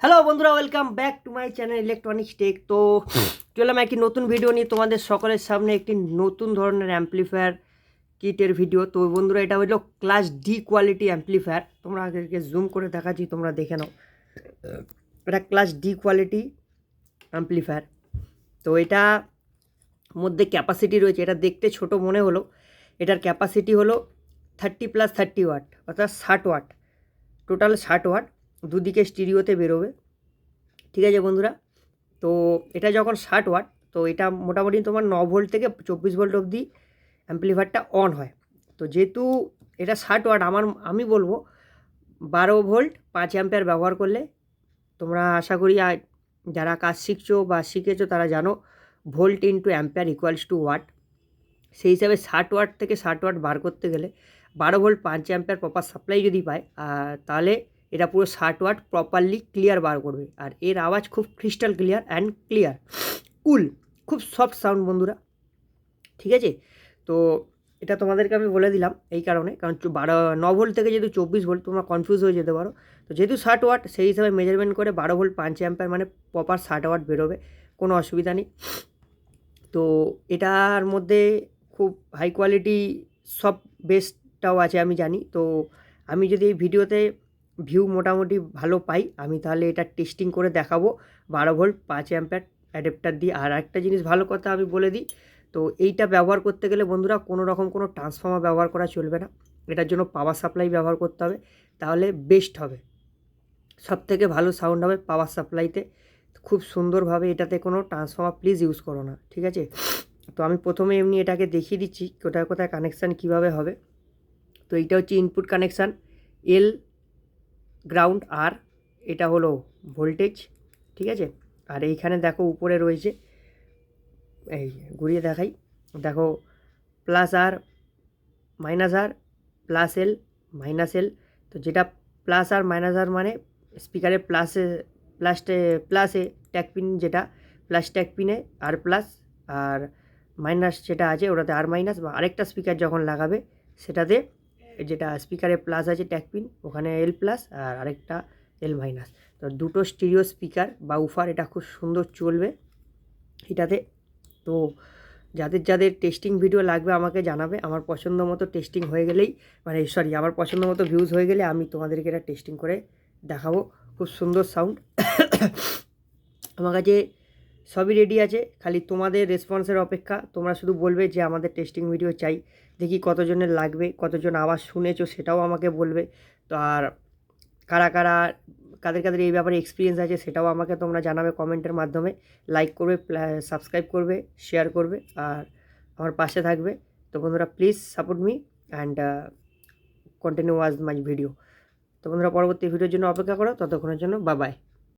Hello বন্ধুরা, welcome back to my channel electronics tech. তো চললাম একটি নতুন ভিডিও নিয়ে তোমাদের সকলের সামনে, একটি নতুন ধরনের অ্যাম্পলিফায়ার কিটের ভিডিও। তো বন্ধুরা, এটা হলো ক্লাস ডি কোয়ালিটি অ্যাম্পলিফায়ার। তোমরা আগেকে জুম করে দেখাচ্ছি, তোমরা দেখে নাও। এটা ক্লাস ডি কোয়ালিটি অ্যাম্পলিফায়ার। তো এটা মধ্যে ক্যাপাসিটি রয়েছে, এটা দেখতে ছোট মনে হলো, এটার ক্যাপাসিটি হলো 30+30 ওয়াট, অর্থাৎ 60 ওয়াট, টোটাল 60 ওয়াট। দুদিকে স্টিরিওতে বেরোবে, ঠিক আছে বন্ধুরা। তো এটা যখন 60 ওয়াট, তো এটা মোটামুটি তোমার 9 ভোল্ট থেকে 24 ভোল্ট অবধি অ্যাম্পলিফায়ারটা অন হয়। তো যেহেতু এটা 60 ওয়াট, আমি বলবো 12 ভোল্ট 5 অ্যাম্পিয়ার ব্যবহার করলে তোমরা, আশা করি যারা কাজ শিখছো বা শিখেছো তারা জানো, volt into ampere equals to watt. সেই হিসাবে 60 ওয়াট থেকে 60 ওয়াট বার করতে গেলে 12 ভোল্ট 5 অ্যাম্পিয়ার প্রপার সাপ্লাই যদি পায়, তাহলে এটা পুরো 60 ওয়াট প্রপারলি ক্লিয়ার বার করবে। আর এর আওয়াজ খুব ক্রিস্টাল ক্লিয়ার অ্যান্ড ক্লিয়ার, কুল, খুব সফট সাউন্ড বন্ধুরা, ঠিক আছে। তো এটা তোমাদেরকে আমি বলে দিলাম এই কারণে, কারণ 9 ভোল্ট থেকে যেহেতু 24 ভোল্ট, তোমরা কনফিউজ হয়ে যেতে পারো। তো যেহেতু 60 ওয়াট, সেই হিসাবে মেজারমেন্ট করে 12 ভোল্ট 5 অ্যাম্পিয়ার মানে প্রপার 60 ওয়াট বেরোবে, কোনো অসুবিধা নেই। তো এটার মধ্যে খুব হাই কোয়ালিটি সব বেসটাও আছে আমি জানি। তো আমি যদি এই ভিডিওতে ভিউ মোটামুটি ভালো পাই, আমি তাহলে এটা টেস্টিং করে দেখাবো 12 ভোল্ট 5 অ্যাম্পিয়ার অ্যাডাপ্টার দিয়ে। আর একটা জিনিস ভালো কথা আমি বলে দিই, তো এইটা ব্যবহার করতে গেলে বন্ধুরা কোনো রকম কোনো ট্রান্সফর্মার ব্যবহার করা চলবে না, এটার জন্য পাওয়ার সাপ্লাই ব্যবহার করতে হবে, তাহলে বেস্ট হবে, সবথেকে ভালো সাউন্ড হবে পাওয়ার সাপ্লাইতে। খুব সুন্দরভাবে, এটাতে কোনো ট্রান্সফর্মার প্লিজ ইউজ করো না, ঠিক আছে। তো আমি প্রথমে এমনি এটাকে দেখিয়ে দিচ্ছি কোথায় কোথায় কানেকশান কীভাবে হবে। তো এইটা হচ্ছে ইনপুট কানেকশান, এল, গ্রাউন্ড, আর এটা হলো ভোল্টেজ, ঠিক আছে। আর এইখানে দেখো উপরে রয়েছে, এই ঘুরিয়ে দেখাই, দেখো প্লাস আর, মাইনাস আর, প্লাস এল, মাইনাস এল। তো যেটা প্লাস আর মাইনাস আর মানে স্পিকারে প্লাসে ট্যাগ পিন, যেটা প্লাস ট্যাগ পিনে আর প্লাস, আর মাইনাস যেটা আছে ওটাতে আর মাইনাস, বা আরেকটা স্পিকার যখন লাগাবে সেটাতে, যেটা স্পিকারে প্লাস আছে ট্যাগ পিন, ওখানে এল প্লাস আর আরেকটা এল মাইনাস। তো দুটো স্টিরিও স্পিকার বা উফার, এটা খুব সুন্দর চলবে এটাতে। তো যাদের যাদের টেস্টিং ভিডিও লাগবে আমাকে জানাবে, আমার পছন্দ মতো টেস্টিং হয়ে গেলেই, মানে সরি, আমার পছন্দ মতো ভিউজ হয়ে গেলে আমি তোমাদেরকে এটা টেস্টিং করে দেখাবো। খুব সুন্দর সাউন্ড, আমার কাছে সবই রেডি আছে, খালি তোমাদের রেসপন্সের অপেক্ষা। তোমরা শুধু বলবে যে আমাদের টেস্টিং ভিডিও চাই, দেখি কতজনের লাগবে, কতজন আওয়াজ শুনেছো সেটাও আমাকে বলবে। তো আর কারা কারা, কাদের কাদের এই ব্যাপারে এক্সপিরিয়েন্স আছে সেটাও আমাকে তোমরা জানাবে কমেন্টের মাধ্যমে। লাইক করবে, সাবস্ক্রাইব করবে, শেয়ার করবে, আর আমার পাশে থাকবে। তো বন্ধুরা, please support me and continue watch my video. তো বন্ধুরা, পরবর্তী ভিডিওর জন্য অপেক্ষা করো, ততক্ষণের জন্য বাই বাই।